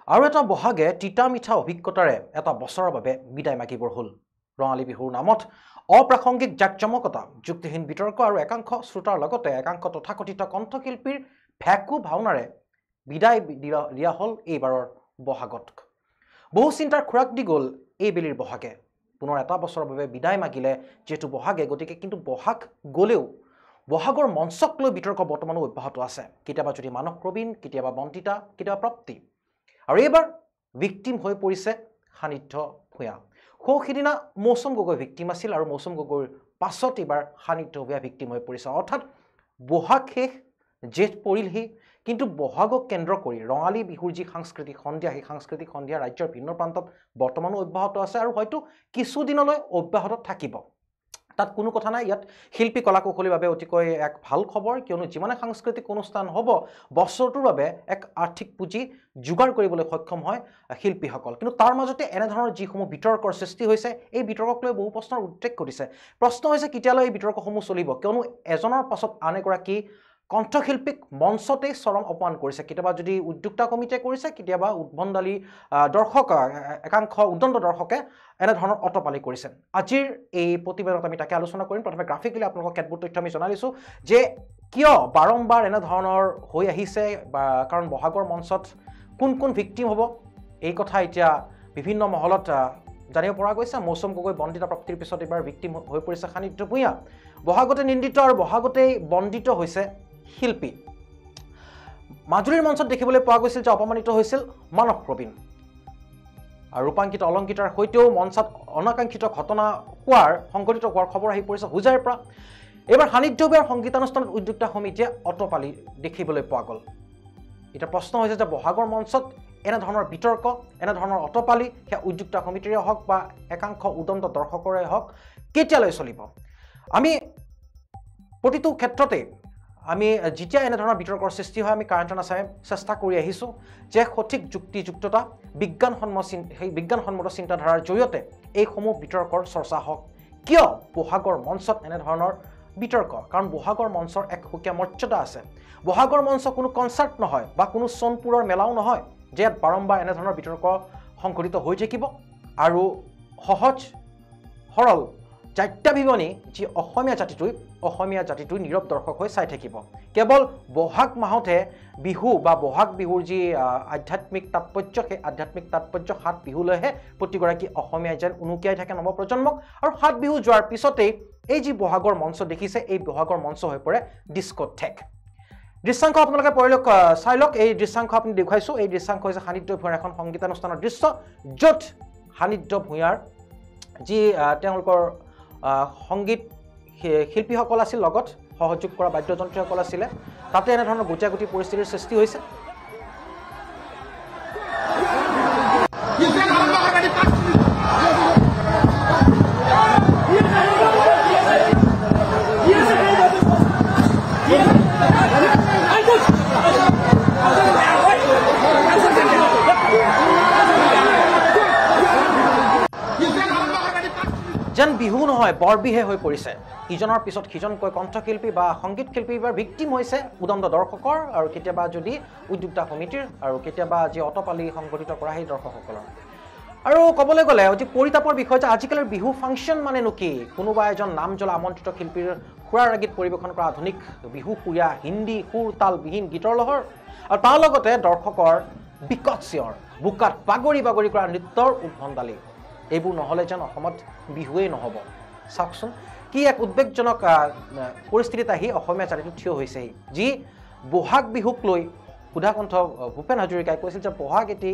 আৰু এটা বহাগে তিতা মিঠা অভিজ্ঞতাৰে এটা বছৰৰ বাবে বিদায় মাগিবৰ হ'ল ৰঙালী বিহুৰ নামত অপ্ৰাসংগিক জাকজমকতা যুক্তিহীন বিতৰ্ক আৰু একাংশ শ্ৰোতাৰ লগতে একাংশ তথাকথিত কণ্ঠশিল্পীৰ ভেকু ভাওনাৰে বিদায় দিয়া হ'ল এইবাৰৰ বহাগত বহু চিন্তাৰ খোৰাক দি গ'ল এইবেলিৰ বহাগে পুনৰ এটা বছৰৰ বাবে বিদায় মাগিলে যেহেতু বহাগে গতিকে কিন্তু বহাগ গ'লেও বহাগৰ মঞ্চক লৈ বিতৰ্ক বৰ্তমানো অব্যাহত আছে কেতিয়াবা যদি মানস প্ৰবীণ কেতিয়াবা বন্দিতা কেতিয়াবা প্ৰাপ্তি আৰু এইবাৰ ভিক্টিম হৈ পৰিছে সান্নিধ্য ভূঞা সিদিনা মৌচুম গগৈ ভিক্টিম আছিল আৰু মৌচুম গগৈৰ পাছত এইবাৰ সান্নিধ্য ভূঞা ভিক্টিম হৈ পৰিছে অৰ্থাৎ বহাগ শেষ জেঠ পৰিলহি কিন্তু বহাগক কেন্দ্ৰ কৰি ৰঙালী বিহুৰ যি সাংস্কৃতিক সন্ধিয়া সেই সাংস্কৃতিক সন্ধিয়া ৰাজ্যৰ ভিন্ন প্ৰান্তত বৰ্তমানো অব্যাহত আছে আৰু হয়তো কিছুদিনলৈ অব্যাহত থাকিব তাত কোনো কথা নাই ইয়াত শিল্পী কলাকুশলীৰ বাবে অতিকৈ এক ভাল খবৰ কিয়নো যিমানে সাংস্কৃতিক অনুষ্ঠান হ'ব বছৰটোৰ বাবে এক আৰ্থিক পুঁজি যোগাৰ কৰিবলৈ সক্ষম হয় শিল্পীসকল কিন্তু তাৰ মাজতে এনেধৰণৰ যিসমূহ বিতৰ্কৰ সৃষ্টি হৈছে এই বিতৰ্কক লৈ বহু প্ৰশ্নৰ উদ্ৰেক কৰিছে প্ৰশ্ন হৈছে কেতিয়ালৈ এই বিতৰ্কসমূহ চলিব কিয়নো এজনৰ পাছত আন এগৰাকী কণ্ঠশিল্পীক মঞ্চতেই চৰম অপমান কৰিছে কেতিয়াবা যদি উদ্যোক্তা কমিটিয়ে কৰিছে কেতিয়াবা উদ্ভণ্ডালী দৰ্শক একাংশ উদণ্ড দৰ্শকে এনেধৰণৰ অটপালি কৰিছে আজিৰ এই প্ৰতিবেদনত আমি তাকে আলোচনা কৰিম প্ৰথমে গ্ৰাফিকেলি আপোনালোকক কেতবোৰ তথ্য আমি জনাই দিছোঁ যে কিয় বাৰম্বাৰ এনেধৰণৰ হৈ আহিছে বা কাৰণ বহাগৰ মঞ্চত কোন কোন ভিক্টিম হ'ব এই কথা এতিয়া বিভিন্ন মহলত জানিব পৰা গৈছে মৌচুম গগৈ বন্দিতা প্ৰাপ্তিৰ পিছত এইবাৰ ভিক্টিম হৈ পৰিছে সান্নিধ্য ভূঞা বহাগতে নিন্দিত আৰু বহাগতেই বন্দিত হৈছে শিল্পী মাজুলীৰ মঞ্চত দেখিবলৈ পোৱা গৈছিল যে অপমানিত হৈছিল মানস প্ৰবীণ আৰু ৰূপাংকিত অলংকিতাৰ সৈতেও মঞ্চত অনাকাংক্ষিত ঘটনা সংঘটিত হোৱাৰ খবৰ আহি পৰিছে হোজাইৰ পৰা এইবাৰ সান্নিধ্য ভূঞাৰ সংগীতানুষ্ঠানত উদ্যোক্তা সমিতিয়ে অটপালি দেখিবলৈ পোৱা গ'ল এতিয়া প্ৰশ্ন হৈছে যে বহাগৰ মঞ্চত এনেধৰণৰ বিতৰ্ক এনেধৰণৰ অটপালি সেয়া উদ্যোক্তা সমিতিৰে হওক বা একাংশ উদণ্ড দৰ্শকৰে হওক কেতিয়ালৈ চলিব আমি প্ৰতিটো ক্ষেত্ৰতে আমি যেতিয়া এনেধৰণৰ বিতৰ্কৰ সৃষ্টি হয় আমি কাৰেণ্টনা চাই চেষ্টা কৰি আহিছোঁ যে সঠিক যুক্তিযুক্ততা বিজ্ঞানসন্মত চিন্তাধাৰাৰ জৰিয়তে এইসমূহ বিতৰ্কৰ চৰ্চা হওক কিয় বহাগৰ মঞ্চত এনেধৰণৰ বিতৰ্ক কাৰণ বহাগৰ মঞ্চৰ এক সুকীয়া মৰ্যাদা আছে বহাগৰ মঞ্চ কোনো কনচাৰ্ট নহয় বা কোনো সোণপুৰৰ মেলাও নহয় যে ইয়াত বাৰম্বাৰ এনেধৰণৰ বিতৰ্ক সংঘটিত হৈ থাকিব আৰু সহজ সৰল জাত্যাভিমানী যি অসমীয়া জাতিটোই নীৰৱ দৰ্শক হৈ চাই থাকিব কেৱল বহাগ মাহতে বিহু বা বহাগ বিহুৰ যি আধ্যাত্মিক তাৎপৰ্য সেই আধ্যাত্মিক তাৎপৰ্য সাত বিহুলৈহে প্ৰতিগৰাকী অসমীয়াই যেন উনুকিয়াই থাকে নৱপ্ৰজন্মক আৰু সাত বিহু যোৱাৰ পিছতেই এই যি বহাগৰ মঞ্চ দেখিছে এই বহাগৰ মঞ্চ হৈ পৰে ডিস্কোথেক দৃশ্যাংশ আপোনালোকে চাই লওক এই দৃশ্যাংশ আপুনি দেখুৱাইছোঁ এই দৃশ্যাংশ হৈছে সান্নিধ্য ভূঞাৰ এখন সংগীতানুষ্ঠানৰ দৃশ্য য'ত সান্নিধ্য ভূঞাৰ যি তেওঁলোকৰ সংগীত শিল্পীসকল আছিল লগত সহযোগ কৰা বাদ্যযন্ত্ৰীসকল আছিলে তাতে এনেধৰণৰ গুটিয়াগুটি পৰিস্থিতিৰ সৃষ্টি হৈছে যেন বিহু নহয় বৰবিহে হৈ পৰিছে ইজনৰ পিছত সিজনকৈ কণ্ঠশিল্পী বা সংগীত শিল্পী এইবাৰ ভিক্টিম হৈছে উদণ্ড দৰ্শকৰ আৰু কেতিয়াবা যদি উদ্যোক্তা সমিতিৰ আৰু কেতিয়াবা যি অটপালি সংঘটিত কৰা সেই দৰ্শকসকলৰ আৰু ক'বলৈ গ'লে অতি পৰিতাপৰ বিষয় যে আজিকালিৰ বিহু ফাংচন মানেনো কি কোনোবা এজন নাম জ্বলা আমন্ত্ৰিত শিল্পীৰ সুৰাৰ ৰাগীত পৰিৱেশন কৰা আধুনিক বিহু সুৰীয়া হিন্দী সুৰ তালবিহীন গীতৰ লহৰ আৰু তাৰ লগতে দৰ্শকৰ বিকট চিঞৰ বুকাত বাগৰি বাগৰি কৰা নৃত্যৰ উদ্ভণ্ডালি এইবোৰ নহ'লে যেন অসমত বিহুৱেই নহ'ব চাওকচোন কি এক উদ্বেগজনক পৰিস্থিতিত আহি অসমীয়া জাতিটো থিয় হৈছেহি যি বহাগ বিহুক লৈ সুধাকণ্ঠ ভূপেন হাজৰিকাই কৈছিল যে বহাগ এটি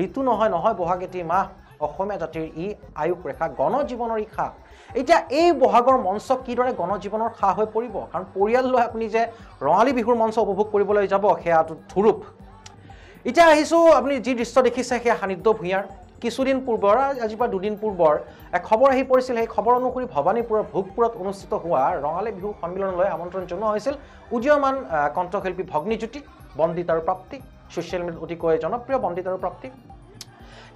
ঋতু নহয় বহাগ এটি মাহ অসমীয়া জাতিৰ ই আয়ুস ৰেখা গণজীৱনৰ ই খা এতিয়া এই বহাগৰ মঞ্চ কিদৰে গণজীৱনৰ খা হৈ পৰিব কাৰণ পৰিয়াল লৈ আপুনি যে ৰঙালী বিহুৰ মঞ্চ উপভোগ কৰিবলৈ যাব সেয়াটো ধুৰুপ এতিয়া আহিছোঁ আপুনি যি দৃশ্য দেখিছে সেয়া সান্নিধ্য ভূঞাৰ কিছুদিন পূৰ্বৰ আজিৰ পৰা দুদিন পূৰ্বৰ এক খবৰ আহি পৰিছিল সেই খবৰ অনুসৰি ভৱানীপুৰৰ ভোগপুৰত অনুষ্ঠিত হোৱা ৰঙালী বিহু সন্মিলনলৈ আমন্ত্ৰণ জনোৱা হৈছিল উদীয়মান কণ্ঠশিল্পী ভগ্নীজ্যোতি বন্দিতা আৰু প্ৰাপ্তি ছ'চিয়েল মিডিয়াত অতিকৈ জনপ্ৰিয় বন্দিতা আৰু প্ৰাপ্তি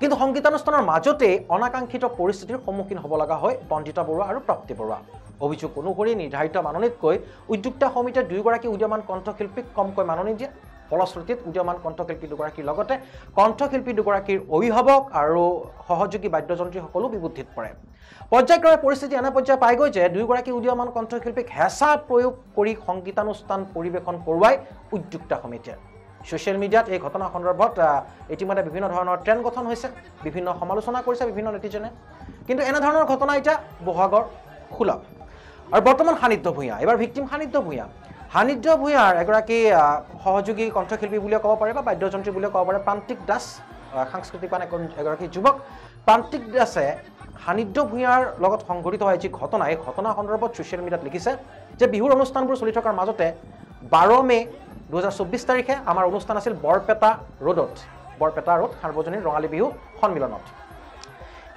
কিন্তু সংগীতানুষ্ঠানৰ মাজতে অনাকাংক্ষিত পৰিস্থিতিৰ সন্মুখীন হ'ব লগা হয় বন্দিতা বৰুৱা আৰু প্ৰাপ্তি বৰুৱা অভিযোগ অনুসৰি নিৰ্ধাৰিত মাননিতকৈ উদ্যোক্তা সমিতিয়ে দুয়োগৰাকী উদীয়মান কণ্ঠশিল্পীক কমকৈ মাননি দিয়ে ফলশ্ৰুতিত উদীয়মান কণ্ঠশিল্পী দুগৰাকীৰ লগতে কণ্ঠশিল্পী দুগৰাকীৰ অভিভাৱক আৰু সহযোগী বাদ্যযন্ত্ৰীসকলো বিবুদ্ধিত পৰে পৰ্যায়ক্ৰমে পৰিস্থিতি এনে পৰ্যায় পাইগৈ যে দুয়োগৰাকী উদীয়মান কণ্ঠশিল্পীক হেঁচা প্ৰয়োগ কৰি সংগীতানুষ্ঠান পৰিৱেশন কৰোৱাই উদ্যোক্তা সমিতিয়ে ছ'চিয়েল মিডিয়াত এই ঘটনা সন্দৰ্ভত ইতিমধ্যে বিভিন্ন ধৰণৰ ট্ৰেণ্ড গঠন হৈছে বিভিন্ন সমালোচনা কৰিছে বিভিন্ন নেটিজনে কিন্তু এনেধৰণৰ ঘটনা এতিয়া বহাগৰ সুলভ আৰু বৰ্তমান সান্নিধ্য ভূঞা এবাৰ ভিক্টিম সান্নিধ্য ভূঞাৰ এগৰাকী সহযোগী কণ্ঠশিল্পী বুলিও ক'ব পাৰে বা বাদ্যযন্ত্ৰী বুলিও ক'ব পাৰে প্ৰান্তিক দাস সাংস্কৃতিক এগৰাকী যুৱক প্ৰান্তিক দাসে সান্নিধ্য ভূঞাৰ লগত সংঘটিত হোৱা যি ঘটনা এই ঘটনা সন্দৰ্ভত ছ'চিয়েল মিডিয়াত লিখিছে যে বিহুৰ অনুষ্ঠানবোৰ চলি থকাৰ মাজতে 12 মে 2024 তাৰিখে আমাৰ অনুষ্ঠান আছিল বৰপেটা ৰোড সাৰ্বজনীন ৰঙালী বিহু সন্মিলনত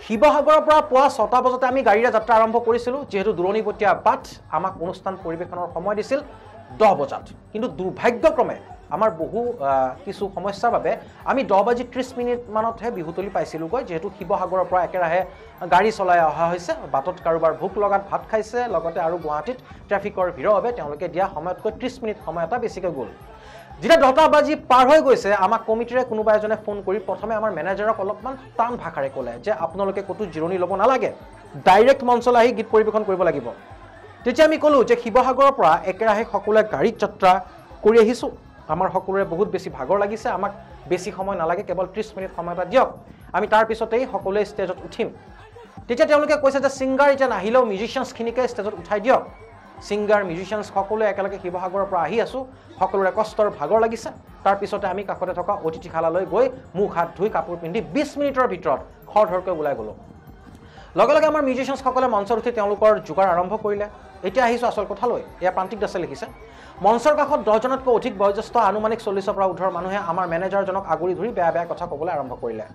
শিৱসাগৰৰ পৰা পুৱা 6টা বজাতে আমি গাড়ীৰে যাত্ৰা আৰম্ভ কৰিছিলোঁ যেহেতু দূৰণিবতীয়া বাট আমাক অনুষ্ঠান পৰিৱেশনৰ সময় দিছিল 10 বজাত কিন্তু দুৰ্ভাগ্যক্ৰমে আমাৰ বহু কিছু সমস্যাৰ বাবে আমি 10:30 মানতহে বিহুতলি পাইছিলোঁগৈ যেহেতু শিৱসাগৰৰ পৰা একেৰাহে গাড়ী চলাই অহা হৈছে বাটত কাৰোবাৰ ভোক লগাত ভাত খাইছে লগতে আৰু গুৱাহাটীত ট্ৰেফিকৰ ভিৰৰ বাবে তেওঁলোকে দিয়া সময়তকৈ 30 মিনিট সময় এটা বেছিকৈ গ'ল যেতিয়া 10টা বাজি পাৰ হৈ গৈছে আমাক কমিটিৰে কোনোবা এজনে ফোন কৰি প্ৰথমে আমাৰ মেনেজাৰক অলপমান টান ভাষাৰে ক'লে যে আপোনালোকে ক'তো জিৰণি ল'ব নালাগে ডাইৰেক্ট মঞ্চলৈ আহি গীত পৰিৱেশন কৰিব লাগিব তেতিয়া আমি ক'লোঁ যে শিৱসাগৰৰ পৰা একেৰাহে সকলোৱে গাড়ীত যাত্ৰা কৰি আহিছোঁ আমাৰ সকলোৰে বহুত বেছি ভাগৰ লাগিছে আমাক বেছি সময় নালাগে কেৱল 30 মিনিট সময় এটা দিয়ক আমি তাৰ পিছতেই সকলোৱে ষ্টেজত উঠিম তেতিয়া তেওঁলোকে কৈছে যে ছিংগাৰ এতিয়া নাহিলেও মিউজিচিয়ানছখিনিকে ষ্টেজত উঠাই দিয়ক ছিংগাৰ মিউজিচিয়ানছ সকলোৱে একেলগে শিৱসাগৰৰ পৰা আহি আছোঁ সকলোৰে কষ্টৰ ভাগৰ লাগিছে তাৰ পিছতে আমি কাষতে থকা অতিথিশালালৈ গৈ মুখ হাত ধুই কাপোৰ পিন্ধি 20 মিনিটৰ ভিতৰত খৰধৰকৈ ওলাই গ'লোঁ লগে লগে আমাৰ মিউজিচিয়ানছসকলে মঞ্চত উঠি তেওঁলোকৰ যোগাৰ আৰম্ভ কৰিলে এতিয়া আহিছোঁ আচল কথালৈ এয়া প্ৰান্তিক দাসে লিখিছে মঞ্চৰ কাষত 10জনতকৈ অধিক বয়োজ্যেষ্ঠ আনুমানিক 40ৰ পৰা উৰ্ধৰ মানুহে আমাৰ মেনেজাৰজনক আগুৰি ধৰি বেয়া বেয়া কথা ক'বলৈ আৰম্ভ কৰিলে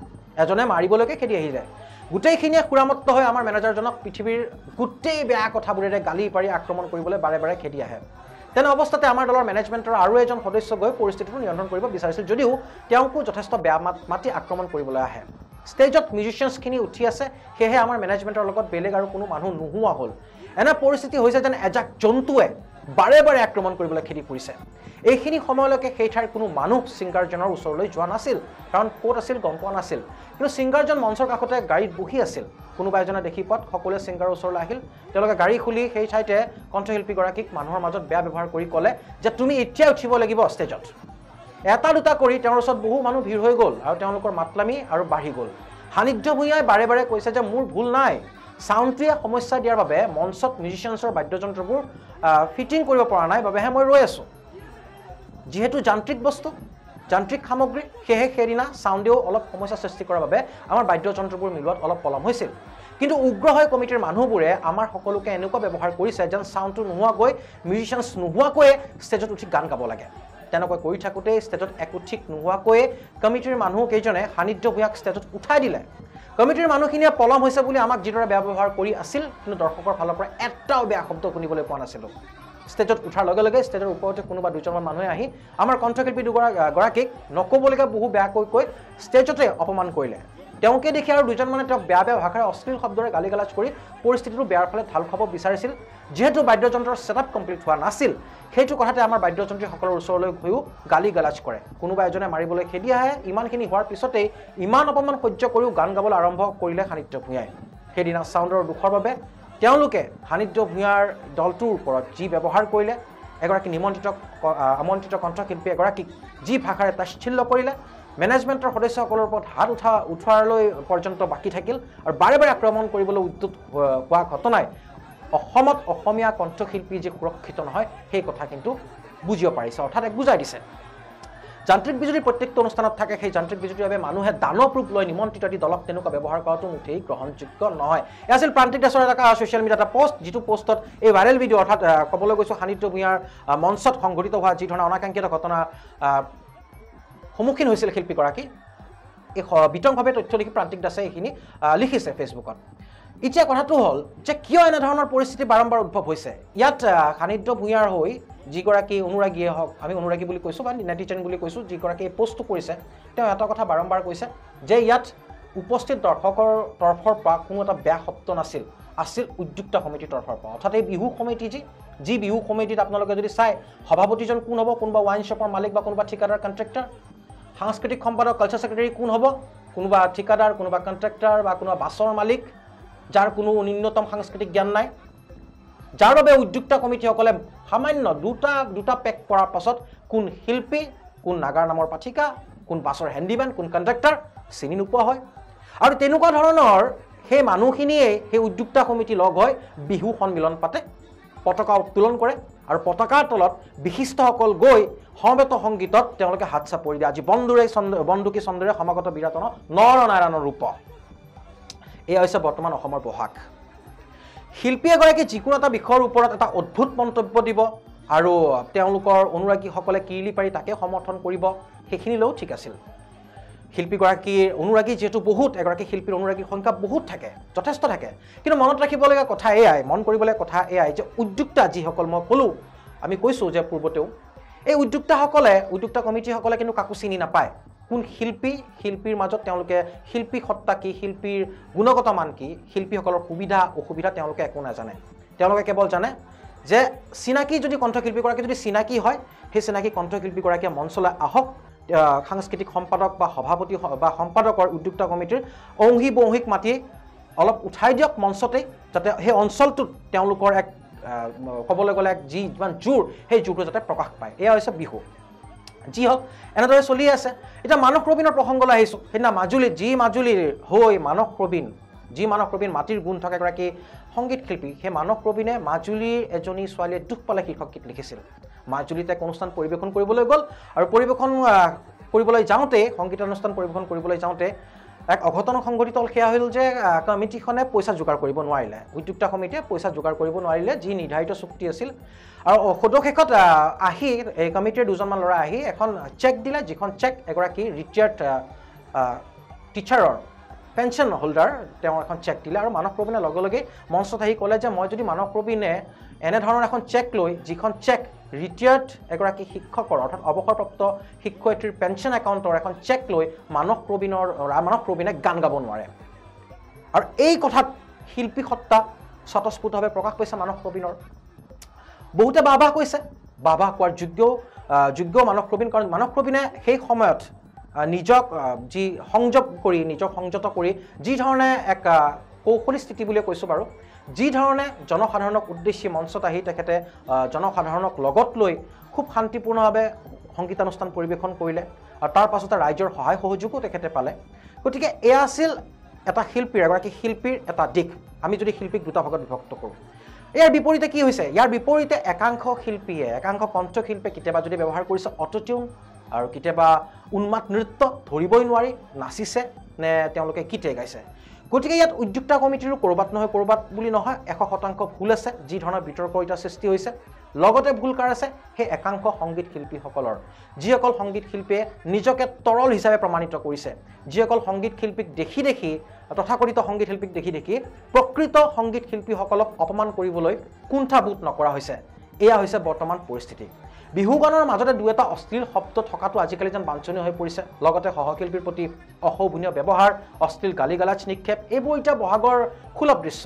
এজনে মাৰিবলৈকে খেদি আহি যায় গোটেইখিনিয়ে সুৰামত্ত হৈ আমাৰ মেনেজাৰজনক পৃথিৱীৰ গোটেই বেয়া কথাবোৰেৰে গালি পাৰি আক্ৰমণ কৰিবলৈ বাৰে বাৰে খেদি আহে তেনে অৱস্থাতে আমাৰ দলৰ মেনেজমেণ্টৰ আৰু এজন সদস্য গৈ পৰিস্থিতিটো নিয়ন্ত্ৰণ কৰিব বিচাৰিছিল যদিও তেওঁকো যথেষ্ট বেয়া মাতি আক্ৰমণ কৰিবলৈ আহে ষ্টেজত মিউজিচিয়ানছখিনি উঠি আছে সেয়েহে আমাৰ মেনেজমেণ্টৰ লগত বেলেগ আৰু কোনো মানুহ নোহোৱা হ'ল এনে পৰিস্থিতি হৈছে যেন এজাক জন্তুৱে বাৰে বাৰে আক্ৰমণ কৰিবলৈ খেদি ফুৰিছে এইখিনি সময়লৈকে সেই ঠাইৰ কোনো মানুহ ছিংগাৰজনৰ ওচৰলৈ যোৱা নাছিল কাৰণ ক'ত আছিল গম পোৱা নাছিল কিন্তু ছিংগাৰজন মঞ্চৰ কাষতে গাড়ীত বহি আছিল কোনোবা এজনে দেখি পোৱাত সকলোৱে ছিংগাৰৰ ওচৰলৈ আহিল তেওঁলোকে গাড়ী খুলি সেই ঠাইতে কণ্ঠশিল্পীগৰাকীক মানুহৰ মাজত বেয়া ব্যৱহাৰ কৰি ক'লে যে তুমি এতিয়া উঠিব লাগিব ষ্টেজত এটা দুটা কৰি তেওঁৰ ওচৰত বহু মানুহ ভিৰ হৈ গ'ল আৰু তেওঁলোকৰ মাতলামি আৰু বাঢ়ি গ'ল সান্নিধ্য ভূঞাই বাৰে বাৰে কৈছে যে মোৰ ভুল নাই সাউণ্ডটোৱে সমস্যা দিয়াৰ বাবে মঞ্চত মিউজিচিয়ানছৰ বাদ্যযন্ত্ৰবোৰ ফিটিং কৰিব পৰা নাই বাবেহে মই ৰৈ আছোঁ যেহেতু যান্ত্ৰিক বস্তু যান্ত্ৰিক সামগ্ৰী সেয়েহে সেইদিনা সাউণ্ডেও অলপ সমস্যা সৃষ্টি কৰাৰ বাবে আমাৰ বাদ্যযন্ত্ৰবোৰ মিলোৱাত অলপ পলম হৈছিল কিন্তু উগ্ৰ হৈ কমিটিৰ মানুহবোৰে আমাৰ সকলোকে এনেকুৱা ব্যৱহাৰ কৰিছে যেন সাউণ্ডটো নোহোৱাকৈ মিউজিচিয়ানছ নোহোৱাকৈয়ে ষ্টেজত উঠি গান গাব লাগে তেনেকৈ কৰি থাকোঁতেই ষ্টেজত একো ঠিক নোহোৱাকৈয়ে কমিটিৰ মানুহ কেইজনে সান্নিধ্য ভূঞাক ষ্টেজত উঠাই দিলে কমিটিৰ মানুহখিনিয়ে পলম হৈছে বুলি আমাক যিদৰে বেয়া ব্যৱহাৰ কৰি আছিল কিন্তু দৰ্শকৰ ফালৰ পৰা এটাও বেয়া শব্দ শুনিবলৈ পোৱা নাছিলোঁ ষ্টেজত উঠাৰ লগে লগে ষ্টেজৰ ওপৰতে কোনোবা দুজনমান মানুহে আহি আমাৰ কণ্ঠশিল্পী দুগৰাকীক নক'বলগীয়া বহু বেয়াকৈ কৈ ষ্টেজতে অপমান কৰিলে তেওঁকে দেখি আৰু দুজনমানে তেওঁক বেয়া বেয়া ভাষাৰে অশ্লীল শব্দৰে গালি গালাজ কৰি পৰিস্থিতিটো বেয়াৰ ফালে ঢাল খাব বিচাৰিছিল যেহেতু বাদ্যযন্ত্ৰৰ ছেটআপ কমপ্লিট হোৱা নাছিল সেইটো কথাতে আমাৰ বাদ্যযন্ত্ৰীসকলৰ ওচৰলৈ গৈও গালি গালাজ কৰে কোনোবা এজনে মাৰিবলৈ খেদি আহে ইমানখিনি হোৱাৰ পিছতেই ইমান অপমান সহ্য কৰিও গান গাবলৈ আৰম্ভ কৰিলে সান্নিধ্য ভূঞাই সেইদিনা ছাউণ্ডৰ দুখৰ বাবে তেওঁলোকে সান্নিধ্য ভূঞাৰ দলটোৰ ওপৰত যি ব্যৱহাৰ কৰিলে এগৰাকী আমন্ত্ৰিত কণ্ঠশিল্পী এগৰাকীক যি ভাষাৰে তাচ্ছিল্য কৰিলে মেনেজমেণ্টৰ সদস্যসকলৰ ওপৰত হাত উঠোৱালৈ পৰ্যন্ত বাকী থাকিল আৰু বাৰে বাৰে আক্ৰমণ কৰিবলৈ উদ্যত হোৱা ঘটনাই অসমত অসমীয়া কণ্ঠশিল্পী যে সুৰক্ষিত নহয় সেই কথা কিন্তু বুজিব পাৰিছে অৰ্থাৎ এক বুজাই দিছে যান্ত্ৰিক বিজুতি প্ৰত্যেকটো অনুষ্ঠানত থাকে সেই যান্ত্ৰিক বিজুতিৰ বাবে মানুহে দানৱ ৰূপ লৈ নিমন্ত্ৰিত দি দলক তেনেকুৱা ব্যৱহাৰ কৰাটো মুঠেই গ্ৰহণযোগ্য নহয় এয়া আছিল প্ৰান্তিক দাসৰ এটা ছ'চিয়েল মিডিয়াত এটা পোষ্ট যিটো পোষ্টত এই ভাইৰেল ভিডিঅ' অৰ্থাৎ ক'বলৈ গৈছোঁ সান্নিধ্য ভূঞাৰ মঞ্চত সংঘটিত হোৱা যি ধৰণৰ অনাকাংক্ষিত ঘটনা সন্মুখীন হৈছিল শিল্পীগৰাকী এই বিতংভাৱে তথ্য লিখি প্ৰান্তিক দাসে এইখিনি লিখিছে ফেচবুকত এতিয়া কথাটো হ'ল যে কিয় এনেধৰণৰ পৰিস্থিতি বাৰম্বাৰ উদ্ভৱ হৈছে ইয়াত সান্নিধ্য ভূঞাৰ হৈ যিগৰাকী অনুৰাগীয়ে হওক আমি অনুৰাগী বুলি কৈছোঁ বা নেটিজেন বুলি কৈছোঁ যিগৰাকী এই পোষ্টটো কৰিছে তেওঁ এটা কথা বাৰম্বাৰ কৈছে যে ইয়াত উপস্থিত দৰ্শকৰ তৰফৰ পৰা কোনো এটা বেয়া শব্দ নাছিল আছিল উদ্যোক্তা সমিতিৰ তৰফৰ পৰা অৰ্থাৎ এই বিহু সমিতি যি যি বিহু কমিটিত আপোনালোকে যদি চাই সভাপতিজন কোন হ'ব কোনোবা ৱাইন শ্বপৰ মালিক বা কোনোবা ঠিকাদাৰ কণ্ট্ৰেক্টৰ সাংস্কৃতিক সম্পাদক কালচাৰ ছেক্ৰেটাৰী কোন হ'ব কোনোবা ঠিকাদাৰ কোনোবা কণ্ট্ৰেক্টৰ বা কোনোবা বাছৰ মালিক যাৰ কোনো ন্যূনতম সাংস্কৃতিক জ্ঞান নাই যাৰ বাবে উদ্যোক্তা কমিটিসকলে সামান্য দুটা পেক কৰাৰ পাছত কোন শিল্পী কোন নাগাৰ নামৰ পাঠিকা কোন বাছৰ হেণ্ডিমেন কোন কণ্ট্ৰেক্টৰ চিনি নোপোৱা হয় আৰু তেনেকুৱা ধৰণৰ সেই মানুহখিনিয়ে সেই উদ্যোক্তা কমিটি লগ হৈ বিহু সন্মিলন পাতে পতাকা উত্তোলন কৰে আৰু পতাকাৰ তলত বিশিষ্টসকল গৈ সমবেত সংগীতত তেওঁলোকে হাত চাপৰি দিয়ে আজি বন্দুকী চন্দ্ৰে সমাগত বিৰাটন নৰনাৰায়ণৰ ৰূপ এয়া হৈছে বৰ্তমান অসমৰ বহাগ শিল্পী এগৰাকী যিকোনো এটা বিষয়ৰ ওপৰত এটা অদ্ভুত মন্তব্য দিব আৰু তেওঁলোকৰ অনুৰাগীসকলে কিৰিলি পাৰি তাকে সমৰ্থন কৰিব সেইখিনিলৈও ঠিক আছিল শিল্পীগৰাকীৰ অনুৰাগী যেহেতু বহুত এগৰাকী শিল্পীৰ অনুৰাগীৰ সংখ্যা বহুত থাকে যথেষ্ট থাকে কিন্তু মনত ৰাখিবলগীয়া কথা এয়াই মন কৰিবলগীয়া কথা এয়াই যে উদ্যোক্তা যিসকল মই ক'লোঁ আমি কৈছোঁ যে পূৰ্বতেও এই উদ্যোক্তা কমিটিসকলে কিন্তু কাকো চিনি নাপায় কোন শিল্পীৰ মাজত তেওঁলোকে শিল্পী সত্তা কি শিল্পীৰ গুণগত মান কি শিল্পীসকলৰ সুবিধা অসুবিধা তেওঁলোকে একো নাজানে তেওঁলোকে কেৱল জানে যে চিনাকি যদি কণ্ঠশিল্পীগৰাকী যদি চিনাকি হয় সেই চিনাকি কণ্ঠশিল্পীগৰাকীয়ে মঞ্চলৈ আহক সাংস্কৃতিক সম্পাদক বা সভাপতি বা সম্পাদকৰ উদ্যোক্তা কমিটিৰ অংশী বংশীক মাতি অলপ উঠাই দিয়ক মঞ্চতে যাতে সেই অঞ্চলটোত তেওঁলোকৰ এক ক'বলৈ গ'লে এক যিমান জোৰ সেই জোৰটো যাতে প্ৰকাশ পায় এয়া হৈছে বিহু যি হওক এনেদৰে চলি আছে এতিয়া মানস প্ৰবীণৰ প্ৰসংগলৈ আহিছোঁ সেইদিনা মাজুলীত যি মাজুলীৰ হৈ মানস প্ৰবীণ মাটিৰ গুণ থকা এগৰাকী সংগীত শিল্পী সেই মানস প্ৰবীণে মাজুলীৰ এজনী ছোৱালীয়ে দুখ পালে শীৰ্ষক গীত লিখিছিল মাজুলীতে এক অনুষ্ঠান পৰিৱেশন কৰিবলৈ গ'ল আৰু পৰিৱেশন কৰিবলৈ যাওঁতে সংগীতানুষ্ঠান পৰিৱেশন কৰিবলৈ যাওঁতে এক অঘটন সংঘটিত হ'ল সেয়া হ'ল যে কমিটিখনে পইচা যোগাৰ কৰিব নোৱাৰিলে উদ্যোক্তা কমিটিয়ে পইচা যোগাৰ কৰিব নোৱাৰিলে যি নিৰ্ধাৰিত চুক্তি আছিল আৰু সদশেষত আহি এই কমিটিৰ দুজনমান ল'ৰা আহি এখন চেক দিলে যিখন চেক এগৰাকী ৰিটায়াৰ্ড টিচাৰৰ পেঞ্চন হোল্ডাৰ তেওঁ এখন চেক দিলে আৰু মানস প্ৰবীণে লগে লগে মঞ্চত আহি ক'লে যে মই যদি মানস প্ৰবীণে এনেধৰণৰ এখন চেক লৈ যিখন চেক ৰিটায়াৰ্ড এগৰাকী শিক্ষকৰ অৰ্থাৎ অৱসৰপ্ৰাপ্ত শিক্ষয়িত্ৰীৰ পেঞ্চন একাউণ্টৰ এখন চেক লৈ মানস প্ৰবীণে গান গাব নোৱাৰে আৰু এই কথাত শিল্পী সত্তা স্বতঃস্ফূৰ্তভাৱে প্ৰকাশ পাইছে মানস প্ৰবীণৰ বহুতে বাহ কৈছে বাহ কোৱাৰ যোগ্য মানস প্ৰবীণ কাৰণ মানস প্ৰবীণে সেই সময়ত নিজক যি নিজক সংযত কৰি যি ধৰণে এক কৌশলী স্থিতি বুলিয়ে কৈছোঁ বাৰু যি ধৰণে জনসাধাৰণক উদ্দেশ্যি মঞ্চত আহি তেখেতে জনসাধাৰণক লগত লৈ খুব শান্তিপূৰ্ণভাৱে সংগীতানুষ্ঠান পৰিৱেশন কৰিলে আৰু তাৰ পাছতে ৰাইজৰ সহায় সহযোগো তেখেতে পালে গতিকে এয়া আছিল এগৰাকী শিল্পীৰ এটা দিশ আমি যদি শিল্পীক দুটা ভাগত বিভক্ত কৰোঁ ইয়াৰ বিপৰীতে কি হৈছে ইয়াৰ বিপৰীতে একাংশ কণ্ঠশিল্পীয়ে কেতিয়াবা যদি ব্যৱহাৰ কৰিছে অটোটিউন আৰু কেতিয়াবা উন্মাদ নৃত্য ধৰিবই নোৱাৰি নাচিছে নে তেওঁলোকে গীতে গাইছে গতিকে ইয়াত উদ্যোক্তা কমিটিৰো ক'ৰবাত বুলি নহয় 100% ভুল আছে যি ধৰণৰ বিতৰ্কিতা সৃষ্টি হৈছে লগতে ভুল কাৰ আছে সেই একাংশ সংগীত শিল্পীসকলৰ যিসকল সংগীত শিল্পীয়ে নিজকে তৰল হিচাপে প্ৰমাণিত কৰিছে যিসকল সংগীত শিল্পীক দেখি তথাকথিত সংগীত শিল্পীক দেখি প্ৰকৃত সংগীত শিল্পীসকলক অপমান কৰিবলৈ কুণ্ঠাবোধ নকৰা হৈছে এয়া হৈছে বৰ্তমান পৰিস্থিতি বিহু গানৰ মাজতে দুই এটা অশ্লীল শব্দ থকাটো আজিকালি যেন বাঞ্ছনীয় হৈ পৰিছে লগতে সহশিল্পীৰ প্ৰতি অশোভনীয় ব্যৱহাৰ অশ্লীল গালিগালাজ নিক্ষেপ এইবোৰ এতিয়া বহাগৰ সুলভ দৃশ্য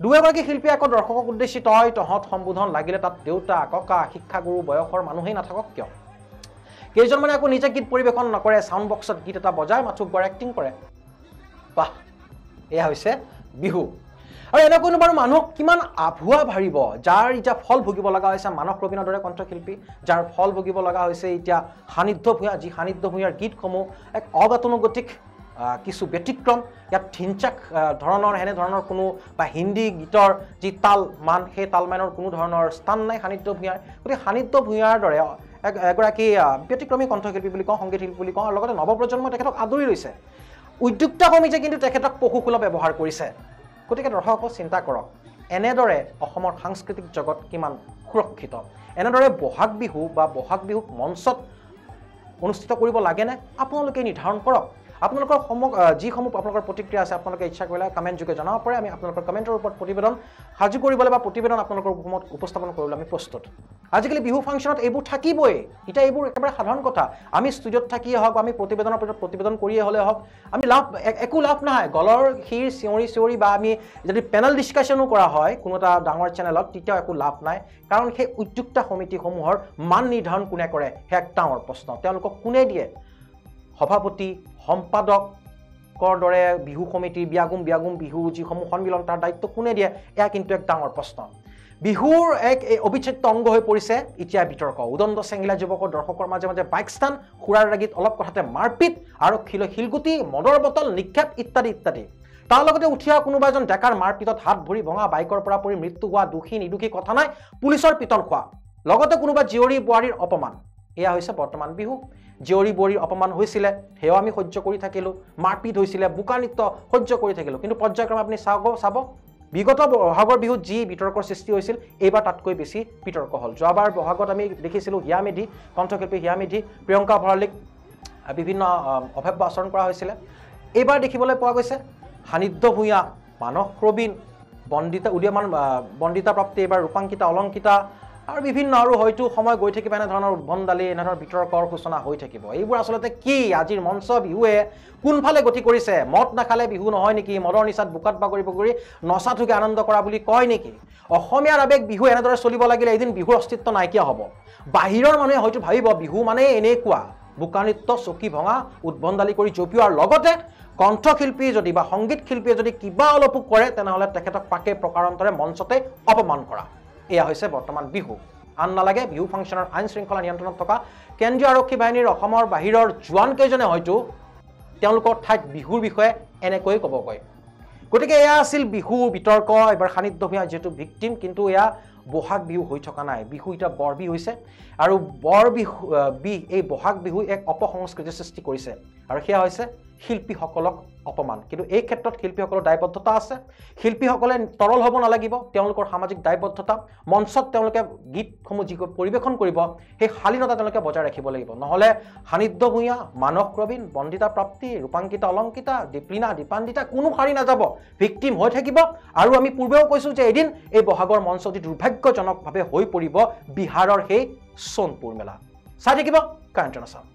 দুই এগৰাকী শিল্পী আকৌ দৰ্শকক উদ্দেশ্যি তহঁত সম্বোধন লাগিলে তাত দেউতা ককা শিক্ষাগুৰু বয়সৰ মানুহেই নাথাকক কিয় কেইজনমানে আকৌ নিজে গীত পৰিৱেশন নকৰে সাউণ্ড বক্সত গীত এটা বজাই মাথোক বৰ এক্টিং কৰে বাহ এয়া হৈছে বিহু আৰু এনেকৈনো বাৰু মানুহক কিমান আভুৱা ভাৰিব যাৰ এতিয়া ফল ভুগিব লগা হৈছে মানস প্ৰবীণৰ দৰে কণ্ঠশিল্পী যাৰ ফল ভুগিব লগা হৈছে এতিয়া সান্নিধ্য ভূঞাৰ গীতসমূহ এক অগতানুগতিক কিছু ব্যতিক্ৰম ইয়াত ধিনচাক ধৰণৰ এনেধৰণৰ কোনো বা হিন্দী গীতৰ যি তাল মান সেই তালমানৰ কোনো ধৰণৰ স্থান নাই সান্নিধ্য ভূঞাৰ গতিকে সান্নিধ্য ভূঞাৰ দৰে এগৰাকী ব্যতিক্ৰমী কণ্ঠশিল্পী বুলি কওঁ সংগীত শিল্পী বুলি কওঁ আৰু লগতে নৱপ্ৰজন্মই তেখেতক আদৰি লৈছে উদ্যোক্তা কমিটিয়ে কিন্তু তেখেতক পশুসুলভ ব্যৱহাৰ কৰিছে গতিকে দৰ্শকক চিন্তা কৰক এনেদৰে অসমৰ সাংস্কৃতিক জগত কিমান সুৰক্ষিত এনেদৰে বহাগ বিহুক মঞ্চত অনুষ্ঠিত কৰিব লাগেনে আপোনালোকে নিৰ্ধাৰণ কৰক আপোনালোকৰ যিসমূহ আপোনালোকৰ প্ৰতিক্ৰিয়া আছে আপোনালোকে ইচ্ছা কৰিলে কমেণ্ট যোগে জনাব পাৰে আমি আপোনালোকৰ কমেণ্টৰ ওপৰত প্ৰতিবেদন সাজু কৰিবলৈ বা প্ৰতিবেদন আপোনালোকৰ সমত উপস্থাপন কৰিবলৈ আমি প্ৰস্তুত আজিকালি বিহু ফাংচনত এইবোৰ থাকিবই এতিয়া এইবোৰ একেবাৰে সাধাৰণ কথা আমি ষ্টুডিঅ'ত থাকিয়ে হওক আমি প্ৰতিবেদনৰ ওপৰত প্ৰতিবেদন কৰিয়ে হ'লে হওক আমি একো লাভ নহয় গলৰ শিৰ চিঞৰি বা আমি যদি পেনেল ডিছকাশ্যনো কৰা হয় কোনো এটা ডাঙৰ চেনেলত তেতিয়াও একো লাভ নাই কাৰণ সেই উদ্যোক্তা সমিতিসমূহৰ মান নিৰ্ধাৰণ কোনে কৰে সেই এক ডাঙৰ প্ৰশ্ন তেওঁলোকক কোনে দিয়ে সভাপতি সম্পাদকৰ দৰে বিহু সমিতিৰ বিয়াগুম বিহু যিসমূহ সন্মিলন তাৰ দায়িত্ব কোনে দিয়ে এয়া কিন্তু এক ডাঙৰ প্ৰশ্ন বিহুৰ এক অবিচ্ছেদ্য অংগ হৈ পৰিছে এতিয়া বিতৰ্ক উদণ্ড চেঙিলা যুৱকৰ দৰ্শকৰ মাজে মাজে বাইক স্থান খুৰাৰ ৰাগীত অলপ কথাতে মাৰপিট আৰক্ষীলৈ শিলগুটি মদৰ বটল নিক্ষেপ ইত্যাদি ইত্যাদি তাৰ লগতে উঠিয়া কোনোবা এজন ডেকাৰ মাৰপিটত হাত ভৰি ভঙা বাইকৰ পৰা পৰি মৃত্যু হোৱা দোষী নিদোষী কথা নাই পুলিচৰ পিটন খোৱা লগতে কোনোবা জীয়ৰী বোৱাৰীৰ অপমান এয়া হৈছে বৰ্তমান বিহু জীয়ৰী বোৱাৰীৰ অপমান হৈছিলে সেয়াও আমি সহ্য কৰি থাকিলোঁ মাৰপিট হৈছিলে বোকা নৃত্য সহ্য কৰি থাকিলোঁ কিন্তু পৰ্যায়ক্ৰমে আপুনি চাব বিগত বহাগৰ বিহুত যি বিতৰ্কৰ সৃষ্টি হৈছিল এইবাৰ তাতকৈ বেছি বিতৰ্ক হ'ল যোৱাবাৰ বহাগত আমি দেখিছিলোঁ হিয়া মেধি কণ্ঠশিল্পী হিয়া মেধি প্ৰিয়ংকা ভৰালীক বিভিন্ন অভব্য আচৰণ কৰা হৈছিলে এইবাৰ দেখিবলৈ পোৱা গৈছে সান্নিধ্য ভূঞা মানস প্ৰবীণ উদীয়মান বন্দিতা প্ৰাপ্তি এইবাৰ ৰূপাংকিতা অলংকিতা আৰু বিভিন্ন আৰু হয়তো সময় গৈ থাকিব এনেধৰণৰ উদ্ভণ্ডালি এনেধৰণৰ বিতৰ্কৰ সূচনা হৈ থাকিব এইবোৰ আচলতে কি আজিৰ মঞ্চ বিহুৱে কোনফালে গতি কৰিছে মদ নাখালে বিহু নহয় নেকি মদৰ নিচাত বোকাত বাগৰি নচা থুকি আনন্দ কৰা বুলি কয় নেকি অসমীয়াৰ আৱেগ বিহু এনেদৰে চলিব লাগিলে এদিন বিহুৰ অস্তিত্ব নাইকিয়া হ'ব বাহিৰৰ মানুহে হয়তো ভাবিব বিহু মানে এনেকুৱা বোকা নৃত্য চকী ভঙা উদ্ভণ্ডালি কৰি জপিওৱাৰ লগতে কণ্ঠশিল্পী যদি বা সংগীত শিল্পীয়ে যদি কিবা অলপো কৰে তেনেহ'লে তেখেতক পাকে প্ৰকাৰান্তৰে মঞ্চতে অপমান কৰা এয়া হৈছে বৰ্তমান বিহু আন নালাগে বিহু ফাংচনৰ আইন শৃংখলা নিয়ন্ত্ৰণত থকা কেন্দ্ৰীয় আৰক্ষী বাহিনীৰ অসমৰ বাহিৰৰ জোৱানকেইজনে হয়তো তেওঁলোকৰ ঠাইত বিহুৰ বিষয়ে এনেকৈ ক'বগৈ গতিকে এয়া আছিল বিহুৰ বিতৰ্ক এবাৰ সান্নিধ্য ভূঞা যিহেতু ভিক্টিম কিন্তু এয়া বহাগ বিহু হৈ থকা নাই বিহু এতিয়া বৰ বিহু হৈছে আৰু বৰ বিহু এই বহাগ বিহু এক অপসংস্কৃতিৰ সৃষ্টি কৰিছে আৰু সেয়া হৈছে শিল্পীসকলক অপমান কিন্তু এই ক্ষেত্ৰত শিল্পীসকলৰ দায়বদ্ধতা আছে শিল্পীসকলে তৰল হ'ব নালাগিব তেওঁলোকৰ সামাজিক দায়বদ্ধতা মঞ্চত তেওঁলোকে গীতসমূহ যি পৰিৱেশন কৰিব সেই শালীনতা তেওঁলোকে বজাই ৰাখিব লাগিব নহ'লে সান্নিধ্য ভূঞা মানস প্ৰবীণ বন্দিতা প্ৰাপ্তি ৰূপাংকিতা অলংকিতা দীপলিনা দীপান্বিতা কোনো শাৰী নাযাব ভিক্টিম হৈ থাকিব আৰু আমি পূৰ্বেও কৈছোঁ যে এদিন এই বহাগৰ মঞ্চ অতি দুৰ্ভাগ্যজনকভাৱে হৈ পৰিব বিহাৰৰ সেই সোণপুৰ মেলা চাই থাকিব কাৰেণ্ট আছাম